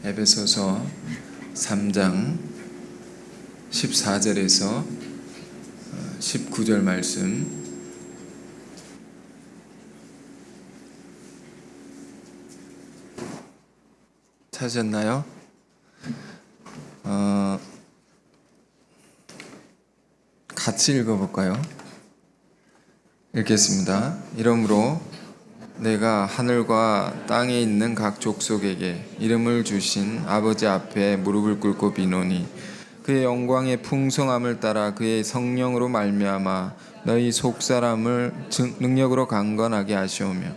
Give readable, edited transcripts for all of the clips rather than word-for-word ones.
에베소서 3장 14절에서 19절 말씀 찾으셨나요? 같이 읽어볼까요? 읽겠습니다. 이러므로 내가 하늘과 땅에 있는 각 족속에게 이름을 주신 아버지 앞에 무릎을 꿇고 비노니 그의 영광의 풍성함을 따라 그의 성령으로 말미암아 너희 속사람을 능력으로 강건하게 하시오며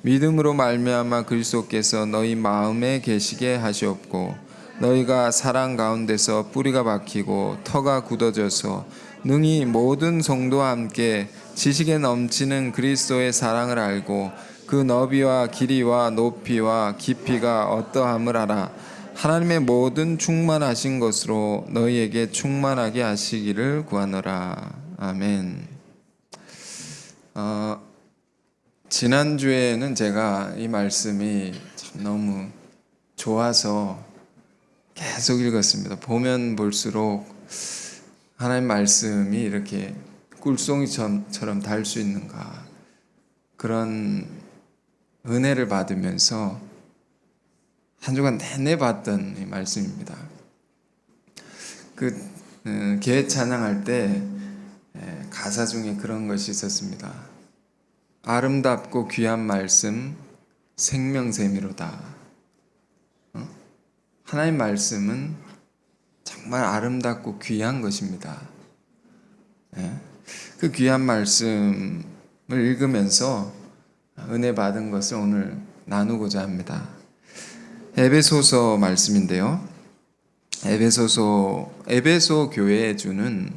믿음으로 말미암아 그리스도께서 너희 마음에 계시게 하시옵고 너희가 사랑 가운데서 뿌리가 박히고 터가 굳어져서 능히 모든 성도와 함께 지식에 넘치는 그리스도의 사랑을 알고 그 너비와 길이와 높이와 깊이가 어떠함을 알아 하나님의 모든 충만하신 것으로 너희에게 충만하게 하시기를 구하노라. 아멘. 지난주에는 제가 이 말씀이 참 너무 좋아서 계속 읽었습니다. 보면 볼수록 하나님 말씀이 이렇게 꿀송이처럼 달 수 있는가, 그런 은혜를 받으면서 한 주간 내내 봤던 이 말씀입니다. 교회 찬양할 때 가사 중에 그런 것이 있었습니다. 아름답고 귀한 말씀 생명샘이로다. 하나님 말씀은 정말 아름답고 귀한 것입니다. 그 귀한 말씀을 읽으면서 은혜 받은 것을 오늘 나누고자 합니다. 에베소서 말씀인데요. 에베소 교회에 주는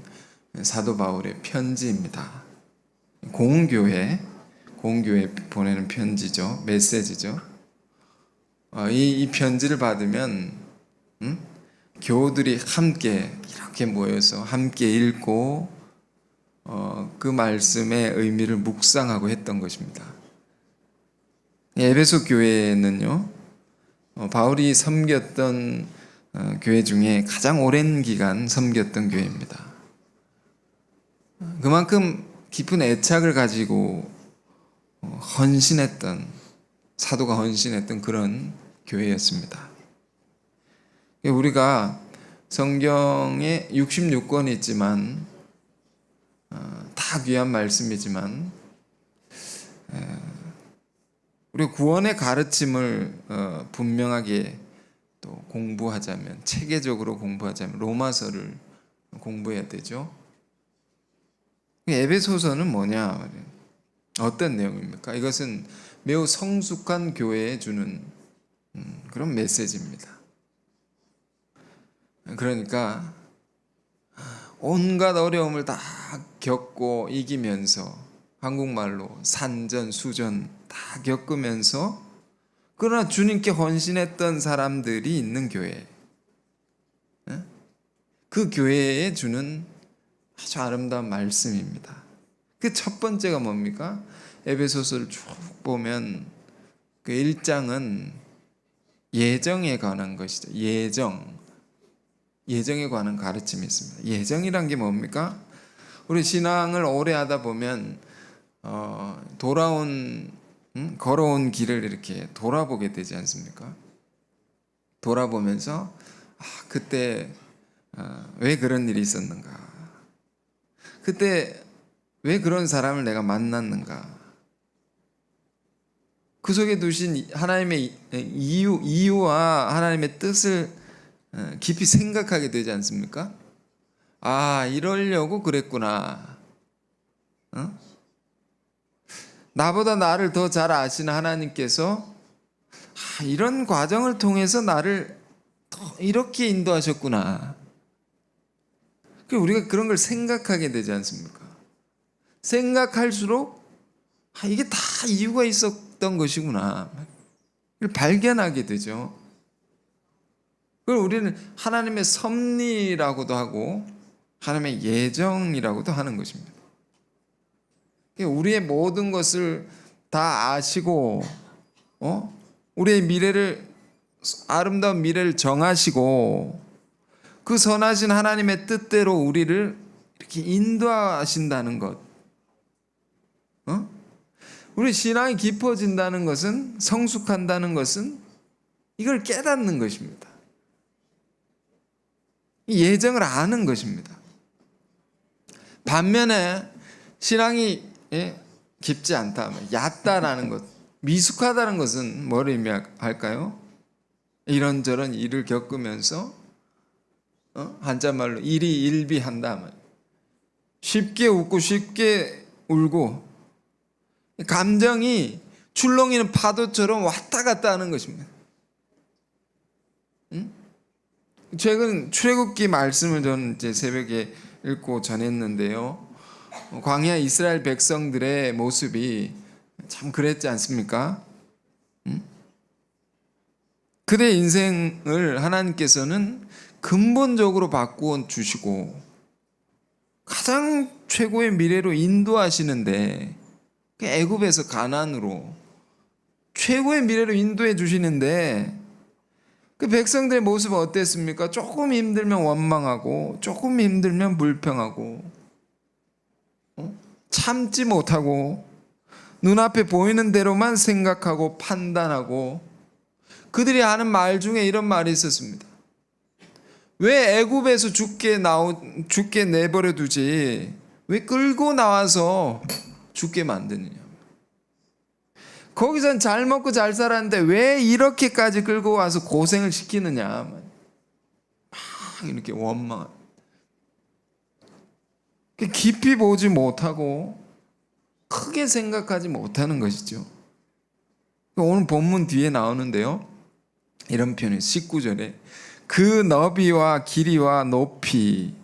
사도 바울의 편지입니다. 공교회 보내는 편지죠. 메시지죠. 이 편지를 받으면 교우들이 함께 이렇게 모여서 함께 읽고 그 말씀의 의미를 묵상하고 했던 것입니다. 에베소 교회는요, 바울이 섬겼던 교회 중에 가장 오랜 기간 섬겼던 교회입니다. 그만큼 깊은 애착을 가지고 사도가 헌신했던 그런 교회였습니다. 우리가 성경에 66권이 있지만 다 귀한 말씀이지만 우리 구원의 가르침을 분명하게 또 공부하자면, 체계적으로 공부하자면 로마서를 공부해야 되죠. 에베소서는 뭐냐? 어떤 내용입니까? 이것은 매우 성숙한 교회에 주는 그런 메시지입니다. 그러니까 온갖 어려움을 다 겪고 이기면서, 한국말로 산전수전 다 겪으면서, 그러나 주님께 헌신했던 사람들이 있는 교회, 그 교회에 주는 아주 아름다운 말씀입니다. 그 첫 번째가 뭡니까? 에베소서를 쭉 보면 그 1장은 예정에 관한 것이죠. 예정에 관한 가르침이 있습니다. 예정이란 게 뭡니까? 우리 신앙을 오래 하다 보면 걸어온 길을 이렇게 돌아보게 되지 않습니까? 돌아보면서 그때 왜 그런 일이 있었는가? 그때 왜 그런 사람을 내가 만났는가? 그 속에 두신 하나님의 이유와 하나님의 뜻을 깊이 생각하게 되지 않습니까? 이러려고 그랬구나. 나보다 나를 더 잘 아시는 하나님께서 이런 과정을 통해서 나를 더 이렇게 인도하셨구나. 우리가 그런 걸 생각하게 되지 않습니까? 생각할수록 이게 다 이유가 있었던 것이구나. 이걸 발견하게 되죠. 그걸 우리는 하나님의 섭리라고도 하고 하나님의 예정이라고도 하는 것입니다. 우리의 모든 것을 다 아시고 우리의 미래를 아름다운 미래를 정하시고 그 선하신 하나님의 뜻대로 우리를 이렇게 인도하신다는 것. 우리 신앙이 깊어진다는 것은, 성숙한다는 것은 이걸 깨닫는 것입니다. 예정을 아는 것입니다. 반면에 신앙이 깊지 않다, 얕다라는 것, 미숙하다는 것은 뭘 의미할까요? 이런저런 일을 겪으면서 한자말로 일희일비한다. 쉽게 웃고 쉽게 울고 감정이 출렁이는 파도처럼 왔다 갔다 하는 것입니다. 최근 출애굽기 말씀을 저는 이제 새벽에 읽고 전했는데요. 광야 이스라엘 백성들의 모습이 참 그랬지 않습니까? 그들의 인생을 하나님께서는 근본적으로 바꾸어 주시고 가장 최고의 미래로 인도하시는데, 애굽에서 가나안으로 최고의 미래로 인도해 주시는데 그 백성들의 모습은 어땠습니까? 조금 힘들면 원망하고, 조금 힘들면 불평하고, 참지 못하고, 눈앞에 보이는 대로만 생각하고 판단하고. 그들이 하는 말 중에 이런 말이 있었습니다. 왜 애굽에서 죽게 내버려 두지 왜 끌고 나와서 죽게 만드느냐. 거기선 잘 먹고 잘 살았는데 왜 이렇게까지 끌고 와서 고생을 시키느냐. 막 이렇게 원망. 깊이 보지 못하고 크게 생각하지 못하는 것이죠. 오늘 본문 뒤에 나오는데요, 이런 표현이 19절에 그 너비와 길이와 높이,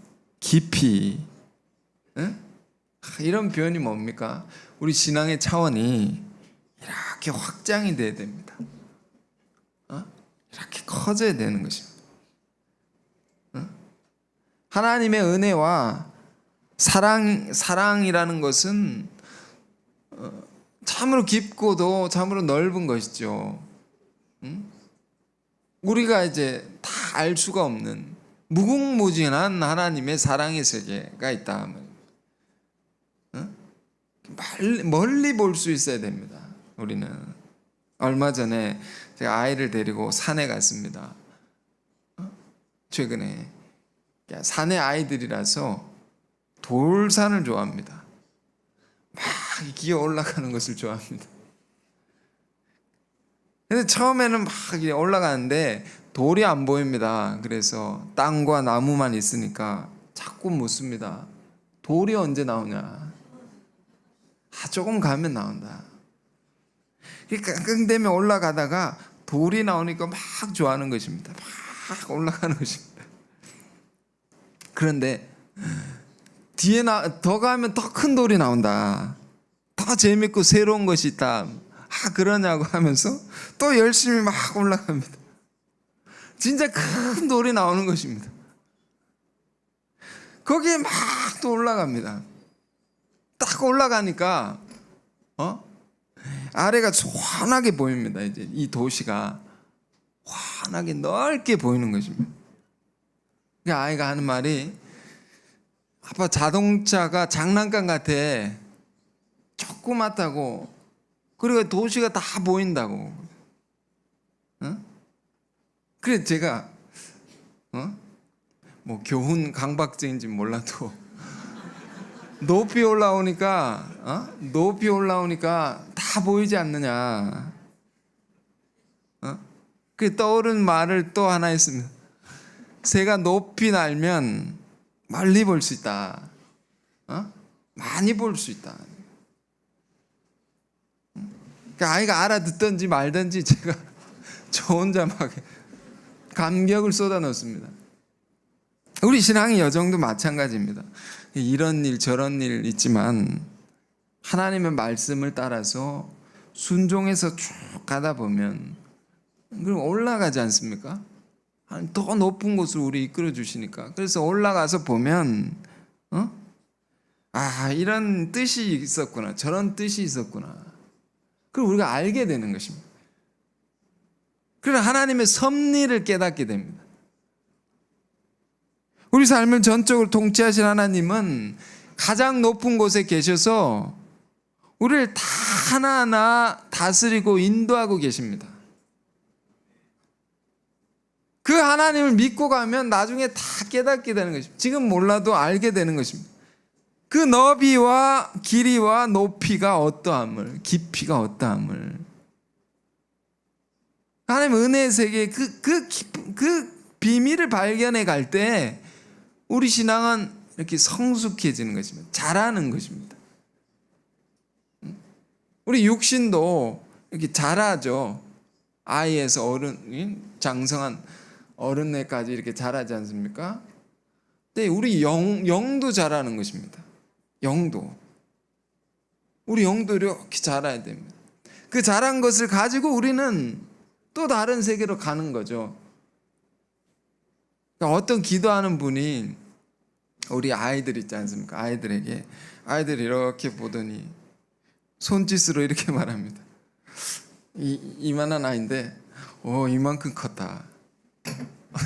깊이, 이런 표현이 뭡니까? 우리 신앙의 차원이 이렇게 확장이 돼야 됩니다. 이렇게 커져야 되는 것입니다. 하나님의 은혜와 사랑이라는 것은 참으로 깊고도 참으로 넓은 것이죠. 우리가 이제 다 알 수가 없는 무궁무진한 하나님의 사랑의 세계가 있다. 멀리 볼 수 있어야 됩니다. 우리는 얼마 전에 제가 아이를 데리고 산에 갔습니다. 최근에 산의 아이들이라서 돌산을 좋아합니다. 막 기어 올라가는 것을 좋아합니다. 근데 처음에는 막 올라가는데 돌이 안 보입니다. 그래서 땅과 나무만 있으니까 자꾸 묻습니다. 돌이 언제 나오냐. 조금 가면 나온다. 끙끙대며 올라가다가 돌이 나오니까 막 좋아하는 것입니다. 막 올라가는 것입니다. 그런데 뒤에 더 가면 더 큰 돌이 나온다. 더 재밌고 새로운 것이 있다. 그러냐고 하면서 또 열심히 막 올라갑니다. 진짜 큰 돌이 나오는 것입니다. 거기에 막 또 올라갑니다. 딱 올라가니까 아래가 환하게 보입니다. 이제 이 도시가 환하게 넓게 보이는 것입니다. 그러니까 아이가 하는 말이, 아빠 자동차가 장난감 같아. 조그맣다고. 그리고 도시가 다 보인다고. 그래 제가 뭐 교훈 강박증인지 몰라도 높이 올라오니까 다 보이지 않느냐. 그 떠오른 말을 또 하나 했습니다. 새가 높이 날면 멀리 볼 수 있다. 많이 볼 수 있다. 그러니까 아이가 알아듣든지 말든지 제가 저 혼자 막 감격을 쏟아 넣습니다. 우리 신앙의 여정도 마찬가지입니다. 이런 일 저런 일 있지만 하나님의 말씀을 따라서 순종해서 쭉 가다 보면 그럼 올라가지 않습니까? 더 높은 곳으로 우리 이끌어 주시니까. 그래서 올라가서 보면 이런 뜻이 있었구나, 저런 뜻이 있었구나. 그걸 우리가 알게 되는 것입니다. 그래서 하나님의 섭리를 깨닫게 됩니다. 우리 삶을 전적으로 통치하신 하나님은 가장 높은 곳에 계셔서 우리를 다 하나하나 다스리고 인도하고 계십니다. 그 하나님을 믿고 가면 나중에 다 깨닫게 되는 것입니다. 지금 몰라도 알게 되는 것입니다. 그 너비와 길이와 높이가 어떠함을, 깊이가 어떠함을, 하나님 은혜의 세계의 그 비밀을 발견해 갈 때 우리 신앙은 이렇게 성숙해지는 것입니다. 자라는 것입니다. 우리 육신도 이렇게 자라죠. 아이에서 어른, 장성한 어른에까지 이렇게 자라지 않습니까? 근데 우리 영도 자라는 것입니다. 영도. 우리 영도 이렇게 자라야 됩니다. 그 자란 것을 가지고 우리는 또 다른 세계로 가는 거죠. 그러니까 어떤 기도하는 분이 우리 아이들 있지 않습니까? 아이들에게, 아이들이 이렇게 보더니 손짓으로 이렇게 말합니다. 이만한 아이인데 이만큼 컸다.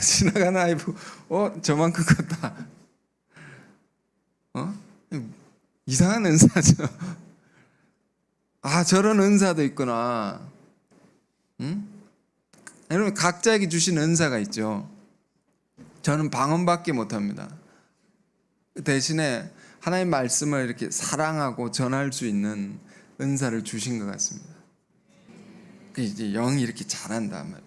지나가는 아이 보고 저만큼 컸다. 이상한 은사죠. 아, 저런 은사도 있구나. 여러분, 각자에게 주신 은사가 있죠. 저는 방언밖에 못합니다. 대신에 하나님의 말씀을 이렇게 사랑하고 전할 수 있는 은사를 주신 것 같습니다. 이제 영이 이렇게 자란다 말이에요.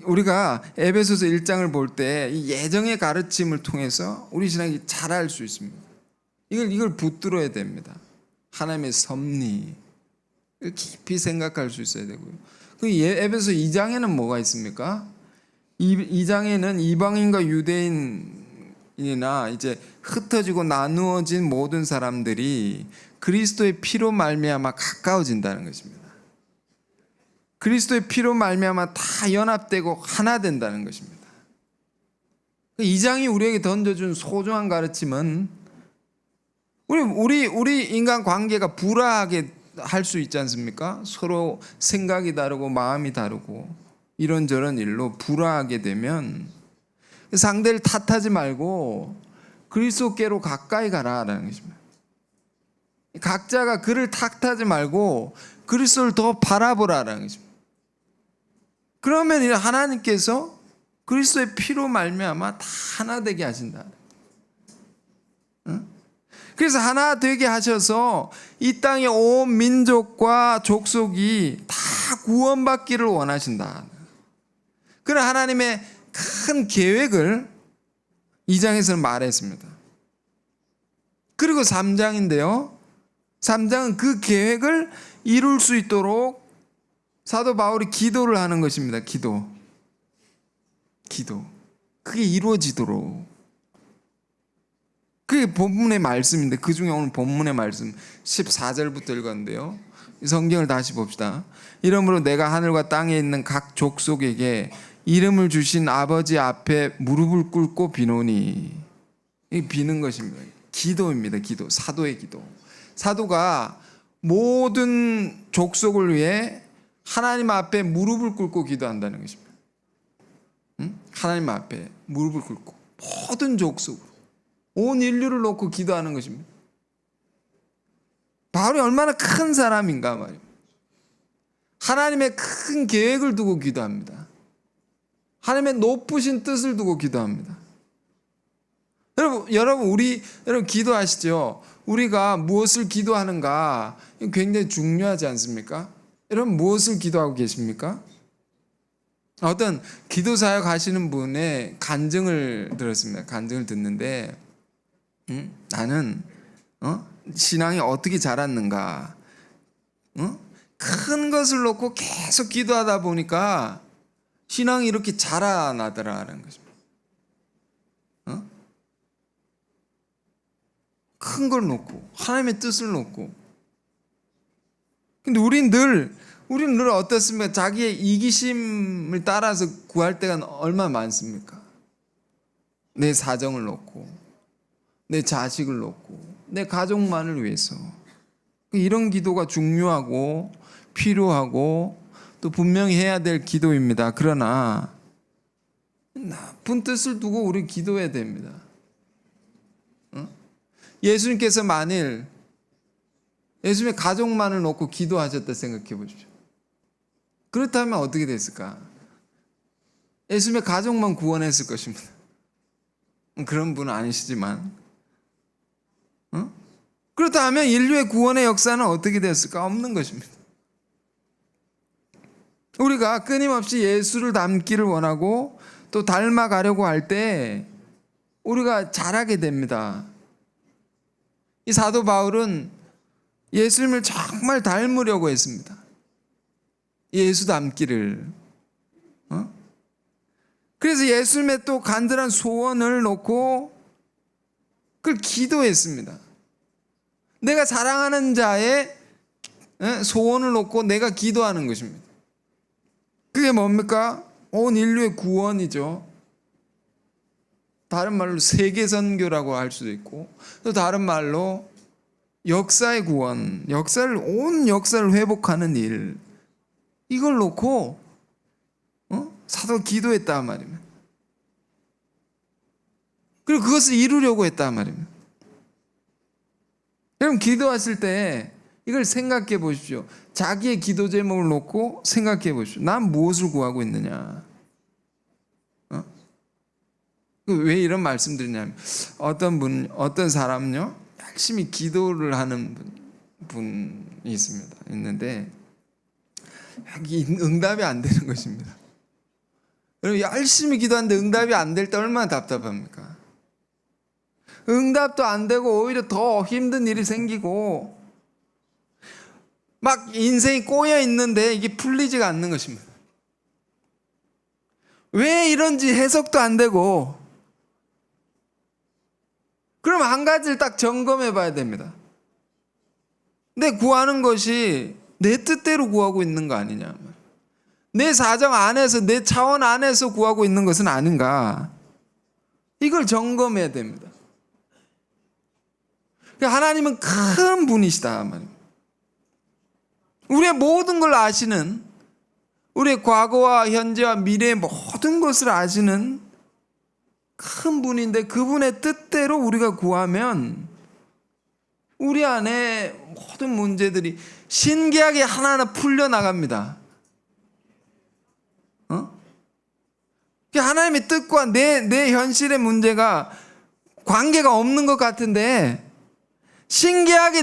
우리가 에베소서 1장을 볼 때 이 예정의 가르침을 통해서 우리 신앙이 자랄 수 있습니다. 이걸 붙들어야 됩니다. 하나님의 섭리 깊이 생각할 수 있어야 되고요. 그 에베소 2장에는 뭐가 있습니까? 2장에는 이방인과 유대인이나 이제 흩어지고 나누어진 모든 사람들이 그리스도의 피로 말미암아 가까워진다는 것입니다. 그리스도의 피로 말미암아 다 연합되고 하나 된다는 것입니다. 2장이 우리에게 던져준 소중한 가르침은 우리 인간 관계가 불화하게 할 수 있지 않습니까? 서로 생각이 다르고 마음이 다르고 이런저런 일로 불화하게 되면 상대를 탓하지 말고 그리스도께로 가까이 가라라는 것입니다. 각자가 그를 탓하지 말고 그리스도를 더 바라보라라는 것입니다. 그러면 하나님께서 그리스도의 피로 말미암아 다 하나 되게 하신다. 그래서 하나 되게 하셔서 이 땅의 온 민족과 족속이 다 구원받기를 원하신다. 그런 하나님의 큰 계획을 2장에서는 말했습니다. 그리고 3장인데요. 3장은 그 계획을 이룰 수 있도록 사도 바울이 기도를 하는 것입니다. 기도. 그게 이루어지도록. 그게 본문의 말씀인데 그 중에 오늘 본문의 말씀 14절부터 읽었는데요. 이 성경을 다시 봅시다. 이러므로 내가 하늘과 땅에 있는 각 족속에게 이름을 주신 아버지 앞에 무릎을 꿇고 비노니. 이 비는 것입니다. 기도입니다. 기도. 사도의 기도. 사도가 모든 족속을 위해 하나님 앞에 무릎을 꿇고 기도한다는 것입니다. 하나님 앞에 무릎을 꿇고 모든 족속으로 온 인류를 놓고 기도하는 것입니다. 바울이 얼마나 큰 사람인가 말이에요. 하나님의 큰 계획을 두고 기도합니다. 하나님의 높으신 뜻을 두고 기도합니다. 여러분 기도하시죠? 우리가 무엇을 기도하는가 굉장히 중요하지 않습니까? 여러분 무엇을 기도하고 계십니까? 어떤 기도 사역 하시는 분의 간증을 들었습니다. 간증을 듣는데 나는 신앙이 어떻게 자랐는가? 큰 것을 놓고 계속 기도하다 보니까 신앙이 이렇게 자라나더라는 것입니다. 큰 걸 놓고 하나님의 뜻을 놓고. 근데 우리는 늘 어떻습니까? 자기의 이기심을 따라서 구할 때가 얼마나 많습니까? 내 사정을 놓고, 내 자식을 놓고, 내 가족만을 위해서. 이런 기도가 중요하고 필요하고 또 분명히 해야 될 기도입니다. 그러나 나쁜 뜻을 두고 우리 기도해야 됩니다. 예수님께서 만일 예수님의 가족만을 놓고 기도하셨다 생각해 보십시오. 그렇다면 어떻게 됐을까? 예수님의 가족만 구원했을 것입니다. 그런 분은 아니시지만 그렇다면 인류의 구원의 역사는 어떻게 됐을까? 없는 것입니다. 우리가 끊임없이 예수를 닮기를 원하고 또 닮아가려고 할 때 우리가 잘하게 됩니다. 이 사도 바울은 예수님을 정말 닮으려고 했습니다. 예수 닮기를. 그래서 예수님의 또 간절한 소원을 놓고 그걸 기도했습니다. 내가 사랑하는 자의 소원을 놓고 내가 기도하는 것입니다. 그게 뭡니까? 온 인류의 구원이죠. 다른 말로 세계 선교라고 할 수도 있고 또 다른 말로 역사의 구원, 온 역사를 회복하는 일, 이걸 놓고 사도가 기도했단 말입니다. 그리고 그것을 이루려고 했단 말입니다. 여러분 기도하실 때 이걸 생각해 보십시오. 자기의 기도 제목을 놓고 생각해 보십시오. 난 무엇을 구하고 있느냐? 왜 이런 말씀 드리냐면 어떤 사람요 열심히 기도를 하는 분이 있는데 여기 응답이 안 되는 것입니다. 여러분 열심히 기도하는데 응답이 안 될 때 얼마나 답답합니까? 응답도 안 되고 오히려 더 힘든 일이 생기고 막 인생이 꼬여 있는데 이게 풀리지가 않는 것입니다. 왜 이런지 해석도 안 되고, 그럼 한 가지를 딱 점검해 봐야 됩니다. 내 구하는 것이 내 뜻대로 구하고 있는 거 아니냐, 내 사정 안에서 내 차원 안에서 구하고 있는 것은 아닌가, 이걸 점검해야 됩니다. 하나님은 큰 분이시다 말입니다. 우리의 모든 걸 아시는, 우리의 과거와 현재와 미래의 모든 것을 아시는 큰 분인데, 그분의 뜻대로 우리가 구하면 우리 안에 모든 문제들이 신기하게 하나하나 풀려나갑니다. 하나님의 뜻과 내 현실의 문제가 관계가 없는 것 같은데 신기하게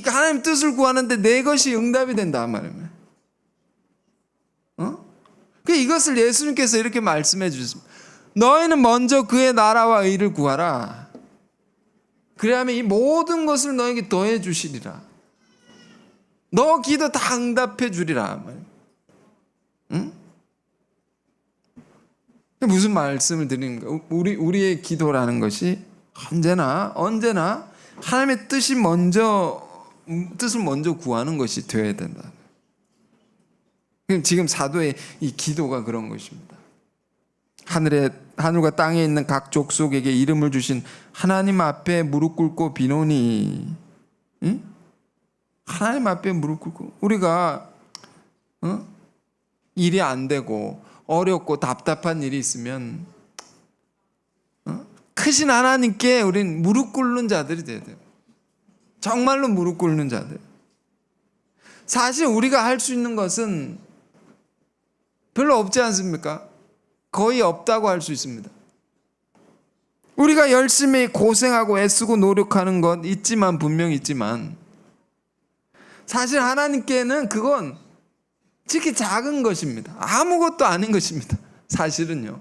하나님 뜻을 구하는데 내 것이 응답이 된다 말입니다. 이것을 예수님께서 이렇게 말씀해 주셨습니다. 너희는 먼저 그의 나라와 의를 구하라. 그래야만 이 모든 것을 너에게 더해 주시리라. 너 기도 다 응답해 주리라. 무슨 말씀을 드리는가? 우리의 기도라는 것이 언제나 하나님의 뜻을 먼저 구하는 것이 되어야 된다. 지금 사도의 이 기도가 그런 것입니다. 하늘과 땅에 있는 각 족속에게 이름을 주신 하나님 앞에 무릎 꿇고 비노니, 하나님 앞에 무릎 꿇고, 우리가 일이 안 되고 어렵고 답답한 일이 있으면 크신 하나님께 우린 무릎 꿇는 자들이 돼야 돼요. 정말로 무릎 꿇는 자들. 사실 우리가 할 수 있는 것은 별로 없지 않습니까? 거의 없다고 할 수 있습니다. 우리가 열심히 고생하고 애쓰고 노력하는 것 분명히 있지만 사실 하나님께는 그건 지극히 작은 것입니다. 아무것도 아닌 것입니다. 사실은요.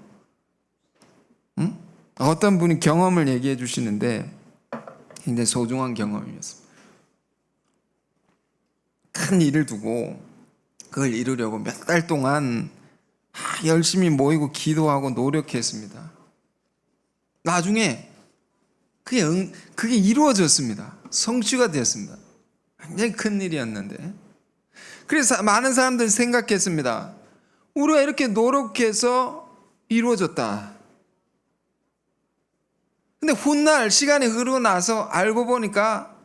어떤 분이 경험을 얘기해 주시는데 굉장히 소중한 경험이었습니다. 큰 일을 두고 그걸 이루려고 몇 달 동안 열심히 모이고 기도하고 노력했습니다. 나중에 그게 이루어졌습니다. 성취가 되었습니다. 굉장히 큰 일이었는데, 그래서 많은 사람들이 생각했습니다. 우리가 이렇게 노력해서 이루어졌다. 근데 훗날 시간이 흐르고 나서 알고 보니까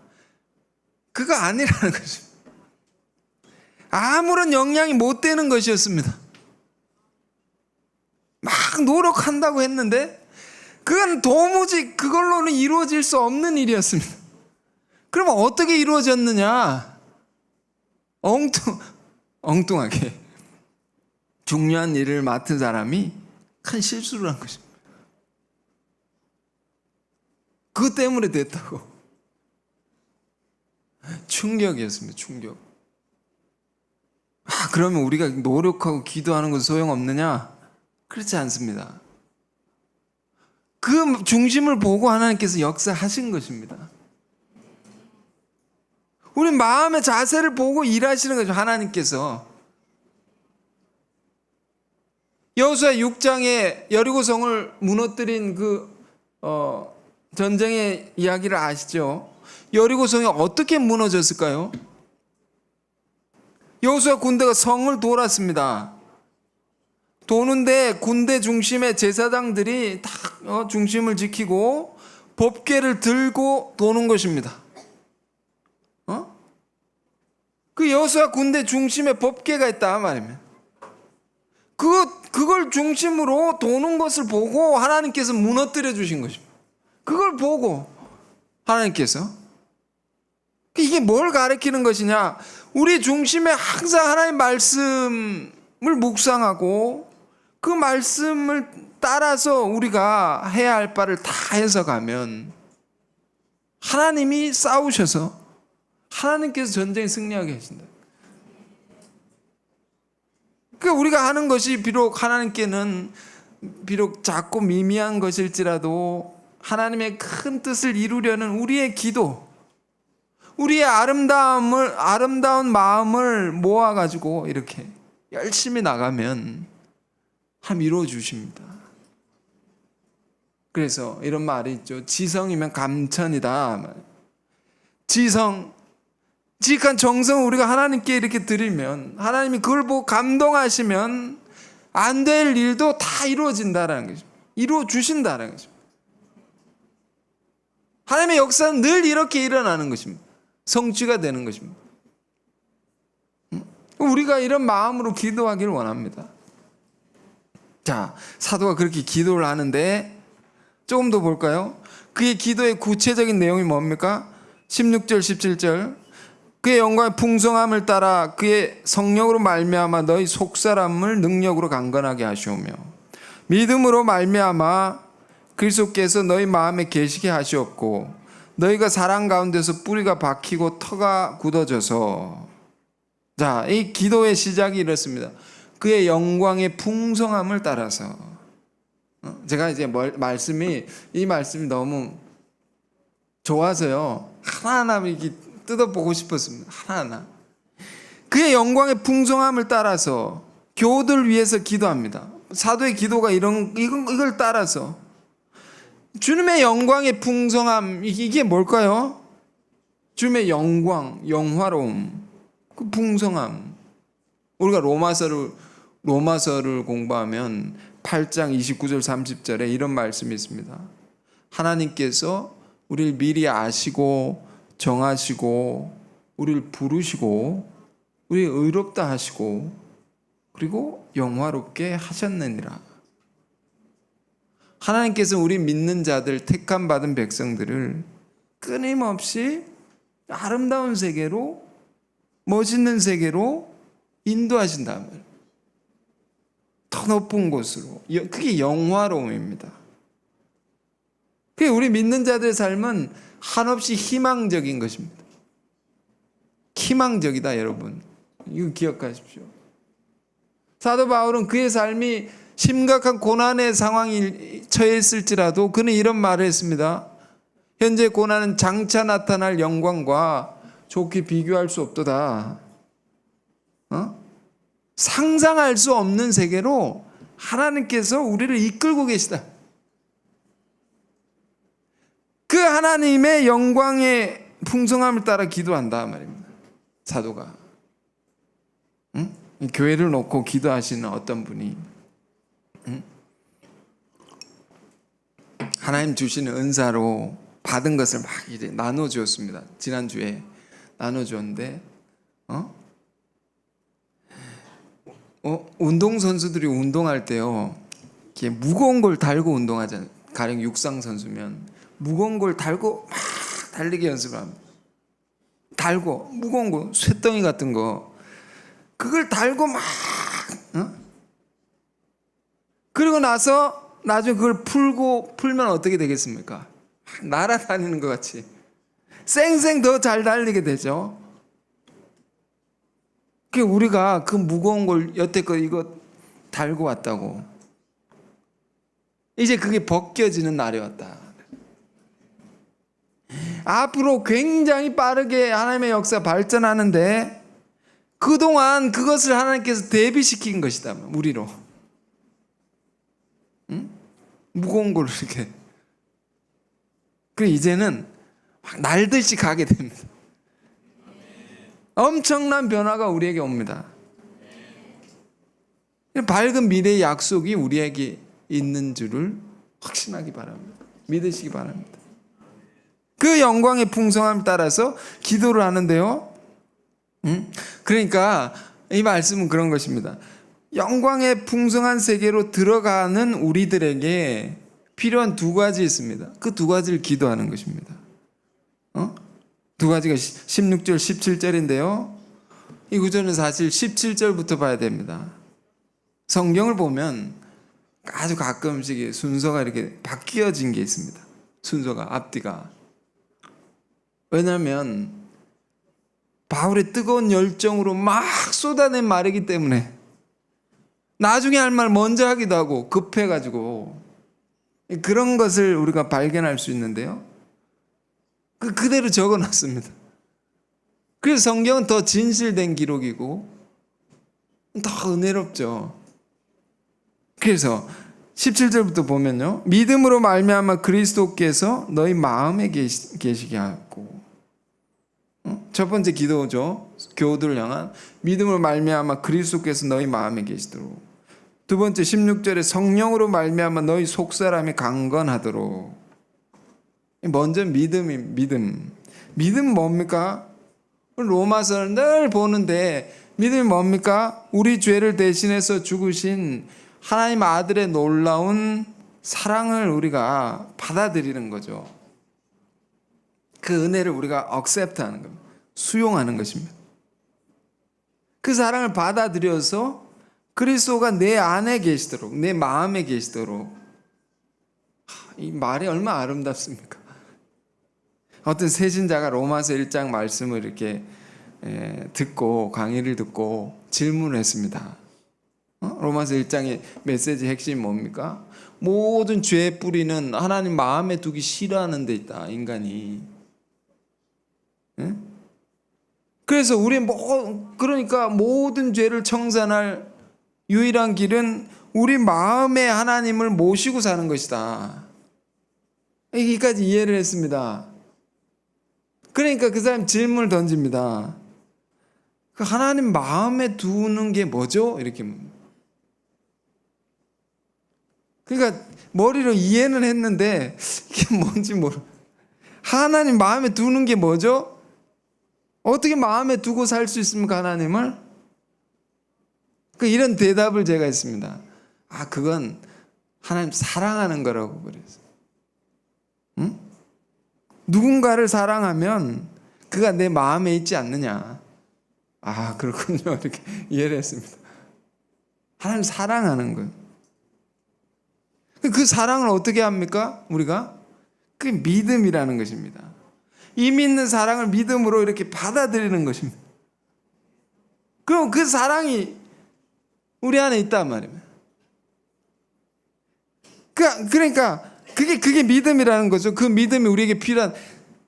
그거 아니라는 거죠. 아무런 영향이 못 되는 것이었습니다. 막 노력한다고 했는데 그건 도무지 그걸로는 이루어질 수 없는 일이었습니다. 그러면 어떻게 이루어졌느냐? 엉뚱하게 중요한 일을 맡은 사람이 큰 실수를 한 것입니다. 그것 때문에 됐다고. 충격이었습니다. 충격. 그러면 우리가 노력하고 기도하는 건 소용없느냐? 그렇지 않습니다. 그 중심을 보고 하나님께서 역사하신 것입니다. 우리 마음의 자세를 보고 일하시는 거죠. 하나님께서. 여호수아 6장에 여리고성을 무너뜨린 그 전쟁의 이야기를 아시죠? 여리고성이 어떻게 무너졌을까요? 여호수아 군대가 성을 돌았습니다. 도는데 군대 중심의 제사장들이 다 중심을 지키고 법궤를 들고 도는 것입니다. 그 여호수아 군대 중심에 법궤가 있다 말입니다. 그걸 중심으로 도는 것을 보고 하나님께서 무너뜨려 주신 것입니다. 그걸 보고 하나님께서. 이게 뭘 가리키는 것이냐? 우리 중심에 항상 하나님의 말씀을 묵상하고 그 말씀을 따라서 우리가 해야 할 바를 다 해석하면 하나님이 싸우셔서 하나님께서 전쟁에 승리하게 하신다. 그러니까 우리가 하는 것이 비록 하나님께는 비록 작고 미미한 것일지라도 하나님의 큰 뜻을 이루려는 우리의 기도, 우리의 아름다운 마음을 모아가지고 이렇게 열심히 나가면 하나님 이루어 주십니다. 그래서 이런 말이 있죠. 지성이면 감천이다. 지극한 정성을 우리가 하나님께 이렇게 드리면 하나님이 그걸 보고 감동하시면 안 될 일도 다 이루어진다라는 거죠. 이루어 주신다라는 거죠. 하나님의 역사는 늘 이렇게 일어나는 것입니다. 성취가 되는 것입니다. 우리가 이런 마음으로 기도하기를 원합니다. 자, 사도가 그렇게 기도를 하는데 조금 더 볼까요? 그의 기도의 구체적인 내용이 뭡니까? 16절 17절 그의 영광의 풍성함을 따라 그의 성령으로 말미암아 너희 속사람을 능력으로 강건하게 하시오며 믿음으로 말미암아 그리스도께서 너희 마음에 계시게 하시옵고 너희가 사랑 가운데서 뿌리가 박히고 터가 굳어져서. 자, 이 기도의 시작이 이렇습니다. 그의 영광의 풍성함을 따라서. 제가 이제 이 말씀이 너무 좋아서요 하나하나 이렇게 뜯어보고 싶었습니다. 하나하나. 그의 영광의 풍성함을 따라서 교우들 위해서 기도합니다. 사도의 기도가 이걸 따라서 주님의 영광의 풍성함, 이게 뭘까요? 주님의 영광, 영화로움, 그 풍성함. 우리가 로마서를 공부하면 8장 29절 30절에 이런 말씀이 있습니다. 하나님께서 우리를 미리 아시고 정하시고 우리를 부르시고 우리를 의롭다 하시고 그리고 영화롭게 하셨느니라. 하나님께서 우리 믿는 자들, 택함 받은 백성들을 끊임없이 아름다운 세계로, 멋있는 세계로 인도하신다면 더 높은 곳으로. 그게 영화로움입니다. 그게 우리 믿는 자들의 삶은 한없이 희망적인 것입니다. 희망적이다, 여러분. 이거 기억하십시오. 사도 바울은 그의 삶이 심각한 고난의 상황에 처했을지라도 그는 이런 말을 했습니다. 현재 고난은 장차 나타날 영광과 좋게 비교할 수 없도다. 상상할 수 없는 세계로 하나님께서 우리를 이끌고 계시다. 그 하나님의 영광의 풍성함을 따라 기도한다 말입니다. 사도가. 교회를 놓고 기도하시는 어떤 분이 하나님 주시는 은사로 받은 것을 막 이제 나눠주었습니다. 지난주에 나눠주었는데 운동선수들이 운동할 때요, 이렇게 무거운 걸 달고 운동하잖아요. 가령 육상 선수면 무거운 걸 달고 막 달리기 연습을 합니다. 달고 무거운 거, 쇳덩이 같은 거, 그걸 달고 막 그리고 나서 나중에 그걸 풀면 어떻게 되겠습니까? 날아다니는 것 같이 쌩쌩 더 잘 달리게 되죠. 그 우리가 그 무거운 걸 여태껏 이거 달고 왔다고, 이제 그게 벗겨지는 날이 왔다. 앞으로 굉장히 빠르게 하나님의 역사 발전하는데 그동안 그것을 하나님께서 대비시킨 것이다, 우리로. 응? 무거운 걸로 이렇게. 그리고 이제는 막 날듯이 가게 됩니다. 엄청난 변화가 우리에게 옵니다. 밝은 미래의 약속이 우리에게 있는 줄을 확신하기 바랍니다. 믿으시기 바랍니다. 그 영광의 풍성함을 따라서 기도를 하는데요. 그러니까 이 말씀은 그런 것입니다. 영광의 풍성한 세계로 들어가는 우리들에게 필요한 두 가지 있습니다. 그 두 가지를 기도하는 것입니다. 두 가지가 16절, 17절인데요. 이 구절은 사실 17절부터 봐야 됩니다. 성경을 보면 아주 가끔씩 순서가 이렇게 바뀌어진 게 있습니다. 순서가, 앞뒤가. 왜냐하면 바울의 뜨거운 열정으로 막 쏟아낸 말이기 때문에 나중에 할 말 먼저 하기도 하고 급해가지고 그런 것을 우리가 발견할 수 있는데요. 그대로 적어놨습니다. 그래서 성경은 더 진실된 기록이고 더 은혜롭죠. 그래서 17절부터 보면요, 믿음으로 말미암아 그리스도께서 너희 마음에 계시게 하였고, 첫 번째 기도죠. 교우들을 향한 믿음으로 말미암아 그리스도께서 너희 마음에 계시도록. 두 번째 16절에 성령으로 말미암아 너희 속사람이 강건하도록. 먼저 믿음 뭡니까? 로마서를 늘 보는데 믿음이 뭡니까? 우리 죄를 대신해서 죽으신 하나님 아들의 놀라운 사랑을 우리가 받아들이는 거죠. 그 은혜를 우리가 accept하는 겁니다. 수용하는 것입니다. 그 사랑을 받아들여서 그리스도가 내 안에 계시도록, 내 마음에 계시도록. 이 말이 얼마나 아름답습니까? 어떤 세신자가 로마서 1장 말씀을 이렇게 듣고, 강의를 듣고 질문을 했습니다. 로마서 1장의 메시지 핵심이 뭡니까? 모든 죄의 뿌리는 하나님 마음에 두기 싫어하는 데 있다, 인간이. 그래서 그러니까 모든 죄를 청산할 유일한 길은 우리 마음에 하나님을 모시고 사는 것이다. 여기까지 이해를 했습니다. 그러니까 그 사람 질문을 던집니다. 그 하나님 마음에 두는 게 뭐죠? 이렇게. 그러니까 머리로 이해는 했는데 이게 뭔지 하나님 마음에 두는 게 뭐죠? 어떻게 마음에 두고 살 수 있습니까, 하나님을? 이런 대답을 제가 했습니다. 그건 하나님 사랑하는 거라고 그랬어요. 누군가를 사랑하면 그가 내 마음에 있지 않느냐. 그렇군요. 이렇게 이해를 했습니다. 하나님 사랑하는 거예요. 그 사랑을 어떻게 합니까? 우리가? 그게 믿음이라는 것입니다. 이 믿는 사랑을 믿음으로 이렇게 받아들이는 것입니다. 그럼 그 사랑이 우리 안에 있단 말입니다. 그러니까 그게 믿음이라는 거죠. 그 믿음이 우리에게 필요한,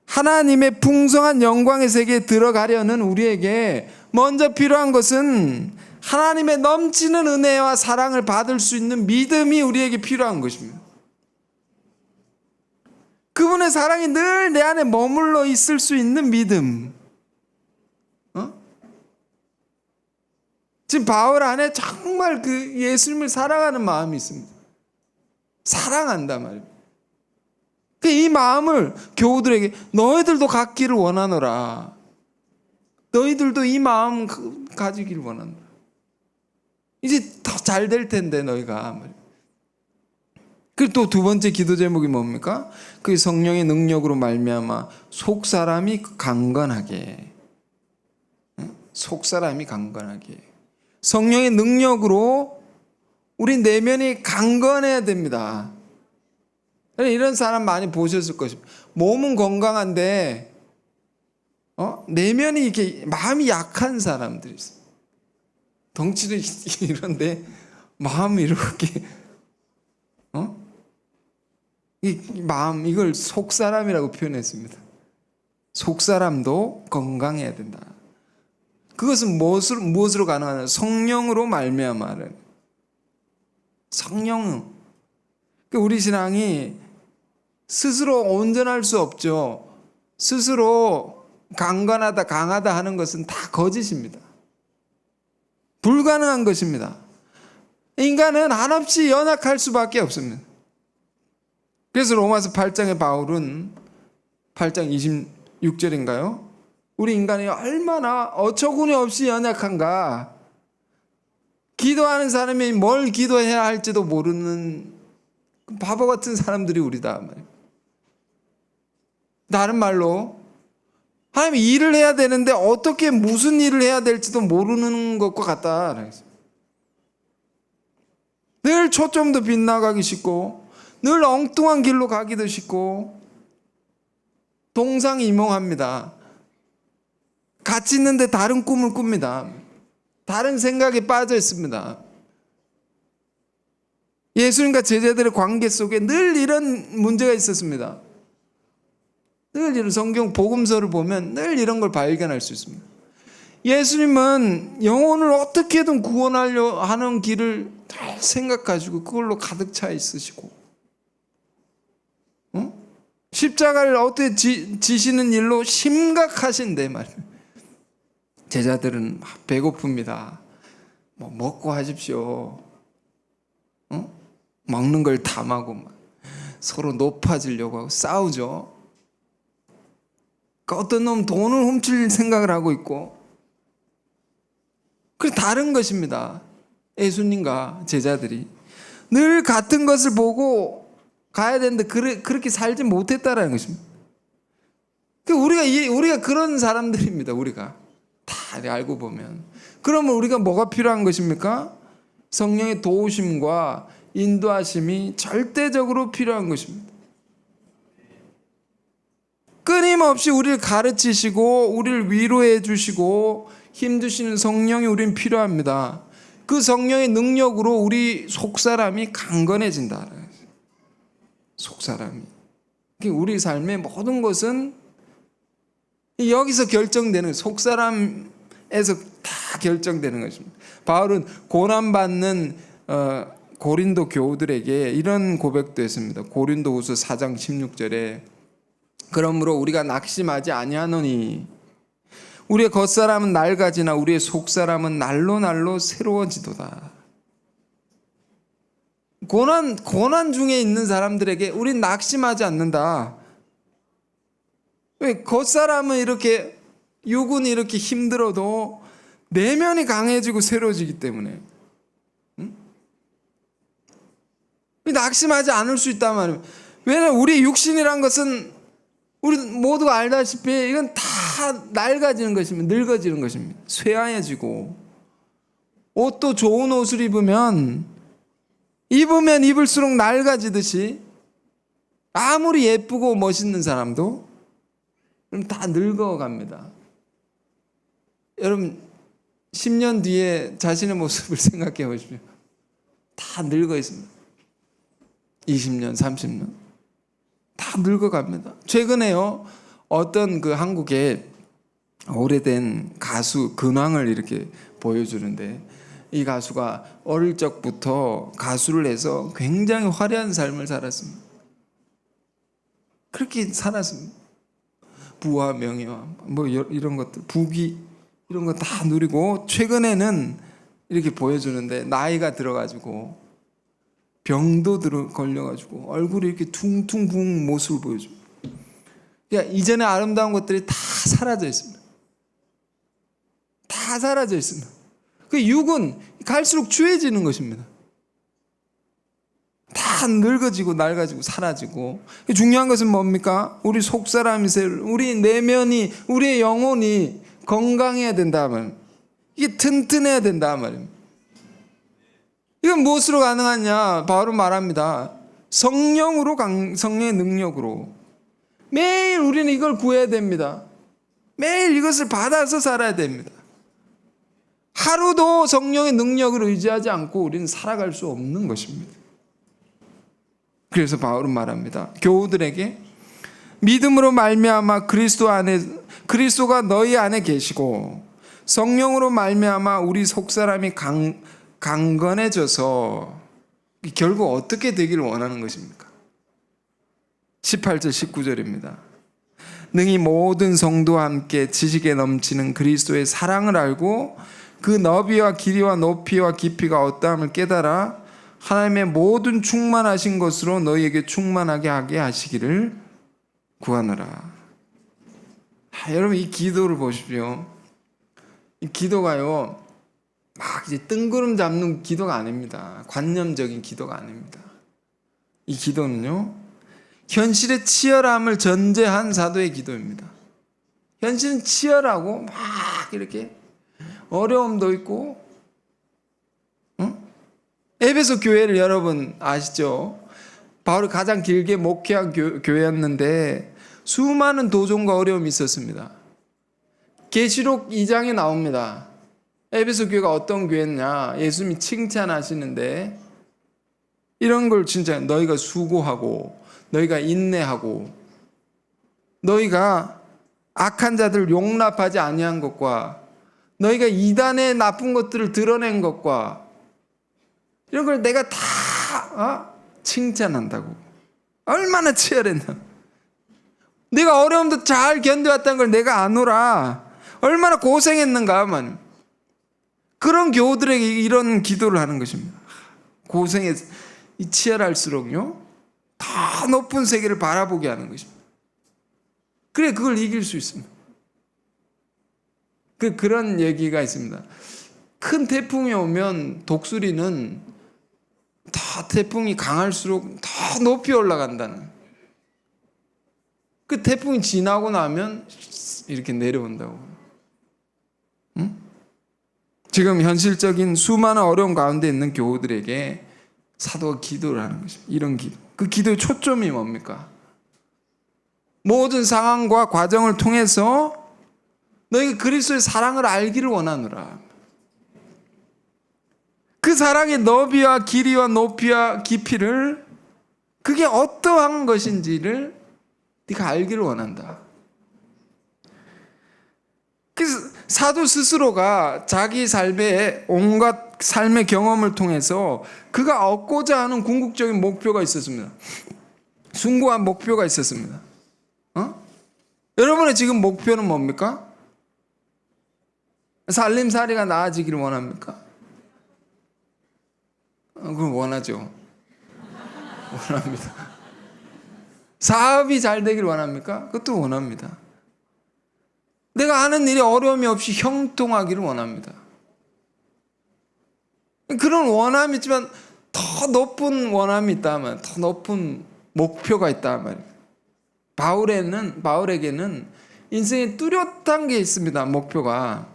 하나님의 풍성한 영광의 세계에 들어가려는 우리에게 먼저 필요한 것은 하나님의 넘치는 은혜와 사랑을 받을 수 있는 믿음이 우리에게 필요한 것입니다. 그분의 사랑이 늘 내 안에 머물러 있을 수 있는 믿음. 지금 바울 안에 정말 그 예수님을 사랑하는 마음이 있습니다. 사랑한단 말입니다. 이 마음을 교우들에게 너희들도 갖기를 원하노라. 너희들도 이 마음 가지기를 원한다. 이제 더 잘 될 텐데 너희가. 그리고 또 두 번째 기도 제목이 뭡니까? 그 성령의 능력으로 말미암아 속 사람이 강건하게. 속 사람이 강건하게. 성령의 능력으로 우리 내면이 강건해야 됩니다. 이런 사람 많이 보셨을 것입니다. 몸은 건강한데 내면이 이렇게 마음이 약한 사람들이 있어요. 덩치는 이런데 마음이 이렇게 이 마음, 이걸 속사람이라고 표현했습니다. 속사람도 건강해야 된다. 그것은 무엇으로 가능하냐? 성령으로 말미암아는. 성령은. 우리 신앙이 스스로 온전할 수 없죠. 스스로 강건하다, 강하다 하는 것은 다 거짓입니다. 불가능한 것입니다. 인간은 한없이 연약할 수밖에 없습니다. 그래서 로마서 8장의 바울은 8장 26절인가요? 우리 인간이 얼마나 어처구니 없이 연약한가. 기도하는 사람이 뭘 기도해야 할지도 모르는 바보 같은 사람들이 우리다. 다른 말로 하나님 일을 해야 되는데 어떻게 무슨 일을 해야 될지도 모르는 것과 같다. 늘 초점도 빗나가기 쉽고 늘 엉뚱한 길로 가기도 쉽고 동상이몽합니다. 같이 있는데 다른 꿈을 꿉니다. 다른 생각에 빠져 있습니다. 예수님과 제자들의 관계 속에 늘 이런 문제가 있었습니다. 늘 이런 성경 복음서를 보면 늘 이런 걸 발견할 수 있습니다. 예수님은 영혼을 어떻게든 구원하려 하는 길을 잘 생각하시고 그걸로 가득 차 있으시고 십자가를 어떻게 지시는 일로 심각하신데 말이에요. 제자들은 배고픕니다. 먹고 하십시오. 먹는 걸 탐하고 서로 높아지려고 하고 싸우죠. 어떤 놈 돈을 훔칠 생각을 하고 있고. 그 다른 것입니다. 예수님과 제자들이 늘 같은 것을 보고 가야 되는데 그렇게 살지 못했다라는 것입니다. 우리가 그런 사람들입니다. 우리가 다 알고 보면. 그러면 우리가 뭐가 필요한 것입니까? 성령의 도우심과 인도하심이 절대적으로 필요한 것입니다. 끊임없이 우리를 가르치시고 우리를 위로해 주시고 힘주시는 성령이 우리는 필요합니다. 그 성령의 능력으로 우리 속사람이 강건해진다. 속사람이. 우리 삶의 모든 것은 여기서 결정되는, 속사람에서 다 결정되는 것입니다. 바울은 고난받는 고린도 교우들에게 이런 고백도 했습니다. 고린도후서 4장 16절에 그러므로 우리가 낙심하지 아니하노니 우리의 겉사람은 낡아지나 우리의 속사람은 날로 날로 새로워지도다. 고난 중에 있는 사람들에게 우린 낙심하지 않는다. 왜? 겉사람은 이렇게 육은 이렇게 힘들어도 내면이 강해지고 새로워지기 때문에. 낙심하지 않을 수 있단 말이에요. 왜냐하면 우리 육신이란 것은 우리 모두가 알다시피 이건 다 낡아지는 것입니다. 늙어지는 것입니다. 쇠하여지고 옷도 좋은 옷을 입으면 입을수록 낡아지듯이 아무리 예쁘고 멋있는 사람도 다 늙어갑니다. 여러분 10년 뒤에 자신의 모습을 생각해 보십시오. 다 늙어 있습니다. 20년, 30년 다 늙어갑니다. 최근에요 어떤 그 한국의 오래된 가수 근황을 이렇게 보여주는데 이 가수가 어릴 적부터 가수를 해서 굉장히 화려한 삶을 살았습니다. 그렇게 살았습니다. 부와 명예와 뭐 이런 것들, 부귀 이런 거 다 누리고 최근에는 이렇게 보여주는데 나이가 들어가지고 병도 걸려가지고 얼굴이 이렇게 퉁퉁 부은 모습을 보여줍니다. 그러니까 이전에 아름다운 것들이 다 사라져 있습니다. 다 사라져 있습니다. 그 육은 갈수록 추해지는 것입니다. 다 늙어지고 낡아지고 사라지고. 중요한 것은 뭡니까? 우리 속사람이세요. 우리 내면이, 우리의 영혼이 건강해야 된다면, 이게 튼튼해야 된다 말입니다. 이건 무엇으로 가능하냐? 바울은 말합니다. 성령으로, 성령의 능력으로. 매일 우리는 이걸 구해야 됩니다. 매일 이것을 받아서 살아야 됩니다. 하루도 성령의 능력을 의지하지 않고 우리는 살아갈 수 없는 것입니다. 그래서 바울은 말합니다. 교우들에게 믿음으로 말미암아 그리스도가 너희 안에 계시고 성령으로 말미암아 우리 속사람이 강건해져서 결국 어떻게 되기를 원하는 것입니까? 18절 19절입니다. 능히 모든 성도와 함께 지식에 넘치는 그리스도의 사랑을 알고 그 너비와 길이와 높이와 깊이가 어떠함을 깨달아 하나님의 모든 충만하신 것으로 너희에게 충만하게 하게 하시기를 구하노라. 여러분, 이 기도를 보십시오. 이 기도가요, 막 이제 뜬구름 잡는 기도가 아닙니다. 관념적인 기도가 아닙니다. 이 기도는요, 현실의 치열함을 전제한 사도의 기도입니다. 현실은 치열하고 막 이렇게 어려움도 있고, 에베소 교회를 여러분 아시죠? 바울이 가장 길게 목회한 교회였는데 수많은 도전과 어려움이 있었습니다. 계시록 2장에 나옵니다. 에베소 교회가 어떤 교회냐? 예수님이 칭찬하시는데 이런 걸 진짜 너희가 수고하고 너희가 인내하고 너희가 악한 자들을 용납하지 아니한 것과 너희가 이단의 나쁜 것들을 드러낸 것과 이런 걸 내가 다 칭찬한다고. 얼마나 치열했나. 내가 어려움도 잘 견뎌왔다는 걸 내가 아노라. 얼마나 고생했는가 하면 그런 교우들에게 이런 기도를 하는 것입니다. 고생에 치열할수록요 더 높은 세계를 바라보게 하는 것입니다. 그래 그걸 이길 수 있습니다. 그런 얘기가 있습니다. 큰 태풍이 오면 독수리는 더 태풍이 강할수록 더 높이 올라간다는. 그 태풍이 지나고 나면 이렇게 내려온다고. 응? 지금 현실적인 수많은 어려움 가운데 있는 교우들에게 사도가 기도를 하는 것입니다. 이런 기도. 그 기도의 초점이 뭡니까? 모든 상황과 과정을 통해서 너희가 그리스도의 사랑을 알기를 원하노라. 그 사랑의 너비와 길이와 높이와 깊이를 그게 어떠한 것인지를 네가 알기를 원한다. 그래서 사도 스스로가 자기 삶의 온갖 삶의 경험을 통해서 그가 얻고자 하는 궁극적인 목표가 있었습니다. 숭고한 목표가 있었습니다. 여러분의 지금 목표는 뭡니까? 살림살이가 나아지기를 원합니까? 그걸 원하죠. 원합니다. 사업이 잘 되길 원합니까? 그것도 원합니다. 내가 하는 일이 어려움이 없이 형통하기를 원합니다. 그런 원함이 있지만 더 높은 원함이 있다면, 더 높은 목표가 있다면 말입니다. 바울에게는 인생에 뚜렷한 게 있습니다. 목표가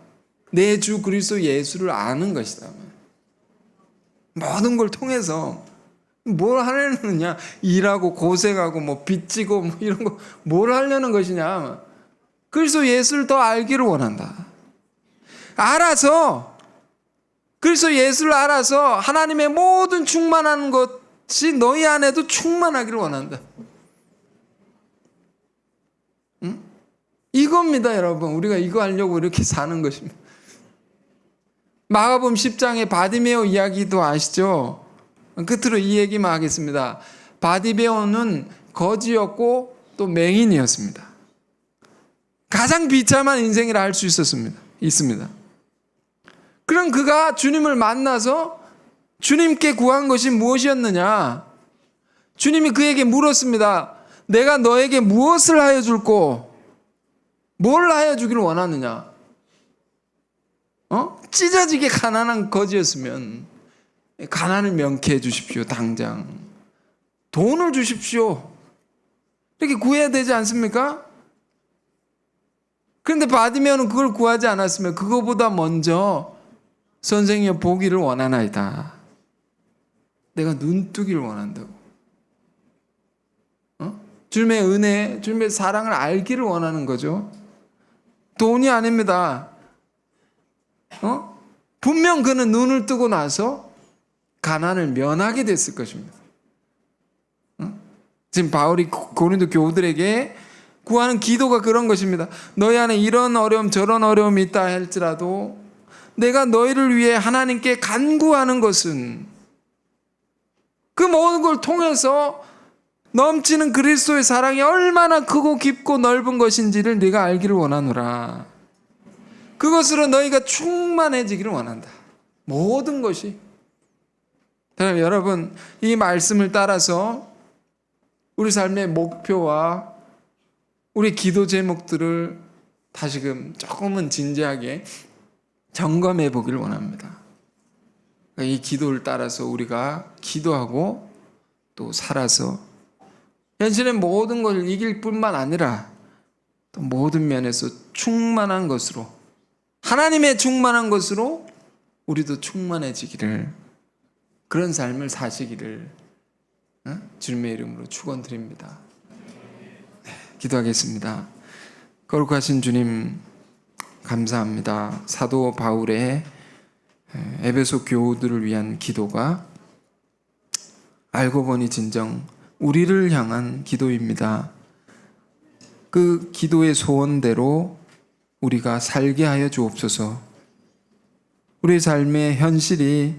내 주 그리스도 예수를 아는 것이다. 모든 걸 통해서 뭘 하려느냐? 일하고 고생하고 뭐 빚지고 뭐 이런 거 뭘 하려는 것이냐? 그리스도 예수를 더 알기를 원한다. 알아서 그리스도 예수를 알아서 하나님의 모든 충만한 것이 너희 안에도 충만하기를 원한다. 응? 이겁니다, 여러분. 우리가 이거 하려고 이렇게 사는 것입니다. 마가복음 10장의 바디메오 이야기도 아시죠? 끝으로 이 얘기만 하겠습니다. 바디메오는 거지였고 또 맹인이었습니다. 가장 비참한 인생이라 할 수 있습니다. 그럼 그가 주님을 만나서 주님께 구한 것이 무엇이었느냐? 주님이 그에게 물었습니다. 내가 너에게 무엇을 하여 줄꼬? 뭘 하여 주기를 원하느냐? 찢어지게 가난한 거지였으면 가난을 명쾌해 주십시오. 당장 돈을 주십시오. 이렇게 구해야 되지 않습니까? 그런데 받으면 그걸 구하지 않았으면 그거보다 먼저 선생님의 보기를 원하나이다. 내가 눈뜨기를 원한다고. 주님의 은혜, 주님의 사랑을 알기를 원하는 거죠. 돈이 아닙니다. 분명 그는 눈을 뜨고 나서 가난을 면하게 됐을 것입니다. 지금 바울이 고린도 교우들에게 구하는 기도가 그런 것입니다. 너희 안에 이런 어려움 저런 어려움이 있다 할지라도 내가 너희를 위해 하나님께 간구하는 것은 그 모든 걸 통해서 넘치는 그리스도의 사랑이 얼마나 크고 깊고 넓은 것인지를 네가 알기를 원하노라. 그것으로 너희가 충만해지기를 원한다. 모든 것이. 여러분, 이 말씀을 따라서 우리 삶의 목표와 우리 기도 제목들을 다시금 조금은 진지하게 점검해 보기를 원합니다. 이 기도를 따라서 우리가 기도하고 또 살아서 현실의 모든 걸 이길 뿐만 아니라 또 모든 면에서 충만한 것으로, 하나님의 충만한 것으로 우리도 충만해지기를, 그런 삶을 사시기를 주님의 이름으로 축원드립니다. 기도하겠습니다. 거룩하신 주님, 감사합니다. 사도 바울의 에베소 교우들을 위한 기도가 알고 보니 진정 우리를 향한 기도입니다. 그 기도의 소원대로 우리가 살게 하여 주옵소서. 우리 삶의 현실이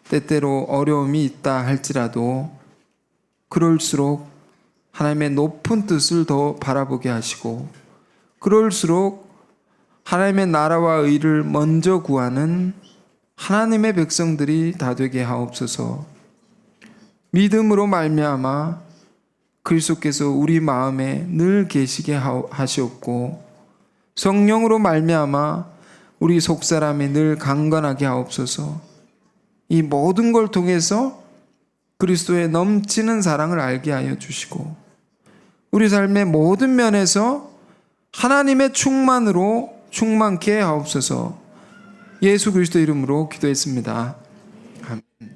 때때로 어려움이 있다 할지라도 그럴수록 하나님의 높은 뜻을 더 바라보게 하시고, 그럴수록 하나님의 나라와 의를 먼저 구하는 하나님의 백성들이 다 되게 하옵소서. 믿음으로 말미암아 그리스도께서 우리 마음에 늘 계시게 하시옵고, 성령으로 말미암아 우리 속사람이 늘 강건하게 하옵소서. 이 모든 걸 통해서 그리스도의 넘치는 사랑을 알게 하여 주시고, 우리 삶의 모든 면에서 하나님의 충만으로 충만케 하옵소서. 예수 그리스도 이름으로 기도했습니다. 아멘.